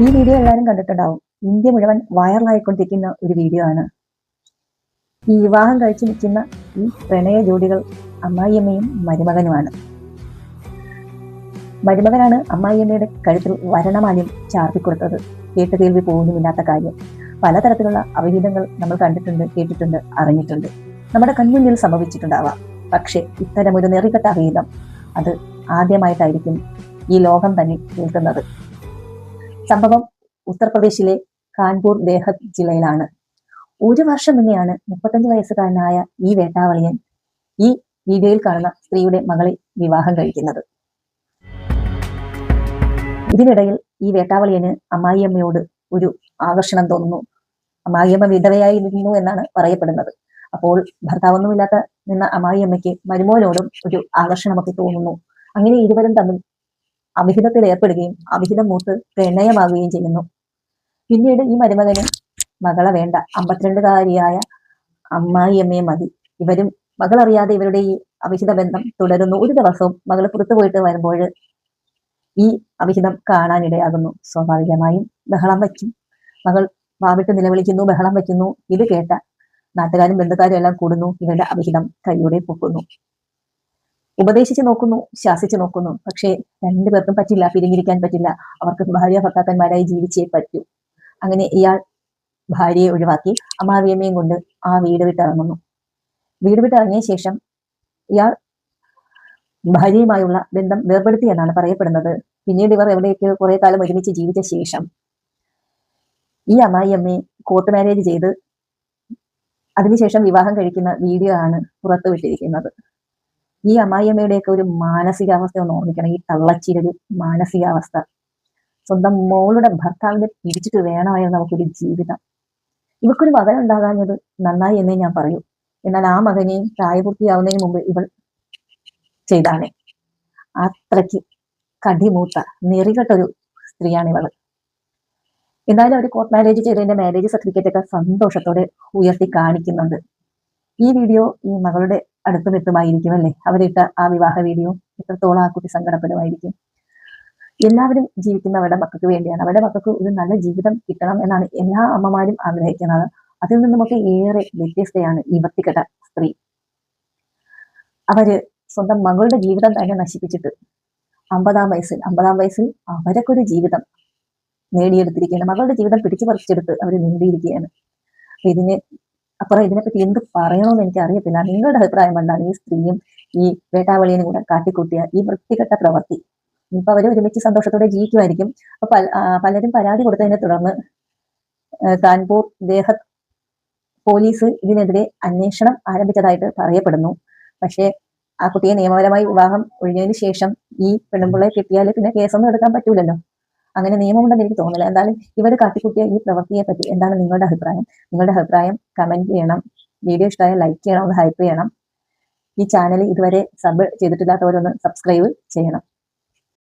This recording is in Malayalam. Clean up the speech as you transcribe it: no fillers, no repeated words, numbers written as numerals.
ഈ വീഡിയോ എല്ലാവരും കണ്ടിട്ടുണ്ടാവും. ഇന്ത്യ മുഴുവൻ വൈറലായിക്കൊണ്ടിരിക്കുന്ന ഒരു വീഡിയോ ആണ്. ഈ വിവാഹം കഴിച്ചു നിൽക്കുന്ന ഈ പ്രണയ ജോഡികൾ അമ്മായിയമ്മയും മരുമകനുമാണ്. മരുമകനാണ് അമ്മായിയമ്മയുടെ കഴുത്തിൽ വരണമാല്യം ചാർത്തിക്കൊടുത്തത്. കേട്ടുകേൾവി പോകുന്നുമില്ലാത്ത കാര്യം. പലതരത്തിലുള്ള അവിഹിതങ്ങൾ നമ്മൾ കണ്ടിട്ടുണ്ട്, കേട്ടിട്ടുണ്ട്, അറിഞ്ഞിട്ടുണ്ട്. നമ്മുടെ കൺമുന്നിൽ സംഭവിച്ചിട്ടുണ്ടാവാം. പക്ഷേ ഇത്തരമൊരു നെറികെട്ട അവിഹിതം അത് ആദ്യമായിട്ടായിരിക്കും ഈ ലോകം തന്നെ കേൾക്കുന്നത്. സംഭവം ഉത്തർപ്രദേശിലെ കാൺപൂർ ദേഹത് ജില്ലയിലാണ്. ഒരു വർഷം മുന്നെയാണ് 35 വയസ്സുകാരനായ ഈ വേട്ടാവളിയൻ ഈ വീഡിയോയിൽ കാണുന്ന സ്ത്രീയുടെ മകളെ വിവാഹം കഴിക്കുന്നത്. ഇതിനിടയിൽ ഈ വേട്ടാവളിയന് അമ്മായിയമ്മയോട് ഒരു ആകർഷണം തോന്നുന്നു. അമ്മായിയമ്മ വിധവയായിരുന്നു എന്നാണ് പറയപ്പെടുന്നത്. അപ്പോൾ ഭർത്താവൊന്നുമില്ലാത്ത നിന്ന അമ്മായിയമ്മയ്ക്ക് മരുമോനോടും ഒരു ആകർഷണമൊക്കെ തോന്നുന്നു. അങ്ങനെ ഇരുവരും തമ്മിൽ അവിഹിതത്തിൽ ഏർപ്പെടുകയും അവിഹിതം മൂത്ത് പ്രണയമാകുകയും ചെയ്യുന്നു. പിന്നീട് ഈ മരുമകന് മകളെ വേണ്ട, 52കാരിയായ അമ്മായിയമ്മയെ മതി. ഇവരും മകളറിയാതെ ഇവരുടെ ഈ അവിഹിത ബന്ധം തുടരുന്നു. ഒരു ദിവസവും മകൾ പുറത്തു പോയിട്ട് വരുമ്പോൾ ഈ അവിഹിതം കാണാനിടയാകുന്നു. സ്വാഭാവികമായും ബഹളം വയ്ക്കും. മകൾ വാവിട്ട് നിലവിളിക്കുന്നു, ബഹളം വയ്ക്കുന്നു. ഇത് കേട്ട നാട്ടുകാരും ബന്ധുക്കാരും എല്ലാം കൂടുന്നു. ഇവരുടെ അവിഹിതം കൈയോടെ പൊക്കുന്നു. ഉപദേശിച്ച് നോക്കുന്നു, ശാസിച്ചു നോക്കുന്നു. പക്ഷേ രണ്ടുപേർക്കും പറ്റില്ല, പിരിഞ്ഞിരിക്കാൻ പറ്റില്ല. അവർക്ക് ഭാര്യ ഭർത്താക്കന്മാരായി ജീവിച്ചേ പറ്റൂ. അങ്ങനെ ഇയാൾ ഭാര്യയെ ഒഴിവാക്കി അമ്മാവിയമ്മയും കൊണ്ട് ആ വീട് വിട്ടിറങ്ങുന്നു. വീട് വിട്ടിറങ്ങിയ ശേഷം ഇയാൾ ഭാര്യയുമായുള്ള ബന്ധം വേർപെടുത്തി എന്നാണ് പറയപ്പെടുന്നത്. പിന്നീട് ഇവർ എവിടെയൊക്കെ കുറെ കാലം ഒരുമിച്ച് ജീവിച്ച ശേഷം ഈ അമ്മായിയമ്മയെ കോർട്ട് മാരേജ് ചെയ്ത് അതിനുശേഷം വിവാഹം കഴിക്കുന്ന വീഡിയോ ആണ് പുറത്തുവിട്ടിരിക്കുന്നത്. ഈ അമ്മായിയമ്മയുടെയൊക്കെ ഒരു മാനസികാവസ്ഥ ഒന്ന് ഓർമ്മിക്കണം. ഈ തള്ളച്ചിരൊരു മാനസികാവസ്ഥ. സ്വന്തം മോളുടെ ഭർത്താവിനെ പിടിച്ചിട്ട് വേണമായിരുന്നു നമുക്കൊരു ജീവിതം. ഇവക്കൊരു മകൻ ഉണ്ടാകാഞ്ഞത് നന്നായി എന്നേ ഞാൻ പറയൂ. എന്നാൽ ആ മകനെയും പ്രായപൂർത്തിയാവുന്നതിന് മുമ്പ് ഇവൾ ചെയ്താണേ. അത്രയ്ക്ക് കടിമൂത്ത നെറികെട്ടൊരു സ്ത്രീയാണ് ഇവള്. എന്നാലും അവർ കോർട്ട് മാരേജ് ചെയ്തതിന്റെ മാരേജ് സർട്ടിഫിക്കറ്റ് ഒക്കെ സന്തോഷത്തോടെ ഉയർത്തി കാണിക്കുന്നുണ്ട്. ഈ വീഡിയോ ഈ മകളുടെ അടുത്തും എത്തുമായിരിക്കും അല്ലേ? അവരിട്ട ആ വിവാഹ വീഡിയോ എത്രത്തോളം ആ കുട്ടി സങ്കടപ്പെടുമായിരിക്കും. എല്ലാവരും ജീവിക്കുന്ന അവരുടെ മക്കൾക്ക് വേണ്ടിയാണ്. അവരുടെ മക്കൾക്ക് ഒരു നല്ല ജീവിതം കിട്ടണം എന്നാണ് എല്ലാ അമ്മമാരും ആഗ്രഹിക്കുന്നത്. അതിൽ നിന്നുമൊക്കെ ഏറെ വ്യത്യസ്തയാണ് ഈ വൃത്തികെട്ട സ്ത്രീ. അവര് സ്വന്തം മകളുടെ ജീവിതം തന്നെ നശിപ്പിച്ചിട്ട് 50-ആം വയസ്സിൽ അവരൊക്കെ ഒരു ജീവിതം നേടിയെടുത്തിരിക്കുകയാണ്. മകളുടെ ജീവിതം പിടിച്ചു പറിച്ചെടുത്ത് അവർ നേടിയിരിക്കുകയാണ്. ഇതിനെപ്പറ്റി എന്ത് പറയണമെന്ന് എനിക്ക് അറിയത്തില്ല. നിങ്ങളുടെ അഭിപ്രായം എന്താണ്? ഈ സ്ത്രീയും ഈ വേട്ടാവളിയനും കൂടെ കാട്ടിക്കൂട്ടിയ ഈ വൃത്തികെട്ട പ്രവൃത്തി. ഇപ്പൊ അവര് ഒരുമിച്ച് സന്തോഷത്തോടെ ജീവിക്കുമായിരിക്കും. അപ്പൊ പലരും പരാതി കൊടുത്തതിനെ തുടർന്ന് കാൺപൂർ ദേഹത് പോലീസ് ഇതിനെതിരെ അന്വേഷണം ആരംഭിച്ചതായിട്ട് പറയപ്പെടുന്നു. പക്ഷേ ആ കുട്ടിയെ നിയമപരമായി വിവാഹം ഒഴിഞ്ഞതിന് ശേഷം ഈ പെണ്ണുമ്പിള്ളയെ കിട്ടിയാൽ പിന്നെ കേസൊന്നും എടുക്കാൻ പറ്റൂലല്ലോ. അങ്ങനെ നിയമമുണ്ടെന്ന് എനിക്ക് തോന്നുന്നില്ല. എന്തായാലും ഇവർ കാട്ടിക്കൂട്ടിയ ഈ പ്രവൃത്തിയെ പറ്റി എന്താണ് നിങ്ങളുടെ അഭിപ്രായം? നിങ്ങളുടെ അഭിപ്രായം കമന്റ് ചെയ്യണം. വീഡിയോ ഇഷ്ടമായ ലൈക്ക് ചെയ്യണം, ഒന്ന് ഹൈപ്പ് ചെയ്യണം. ഈ ചാനൽ ഇതുവരെ സബ് ചെയ്തിട്ടില്ലാത്തവരൊന്ന് സബ്സ്ക്രൈബ് ചെയ്യണം.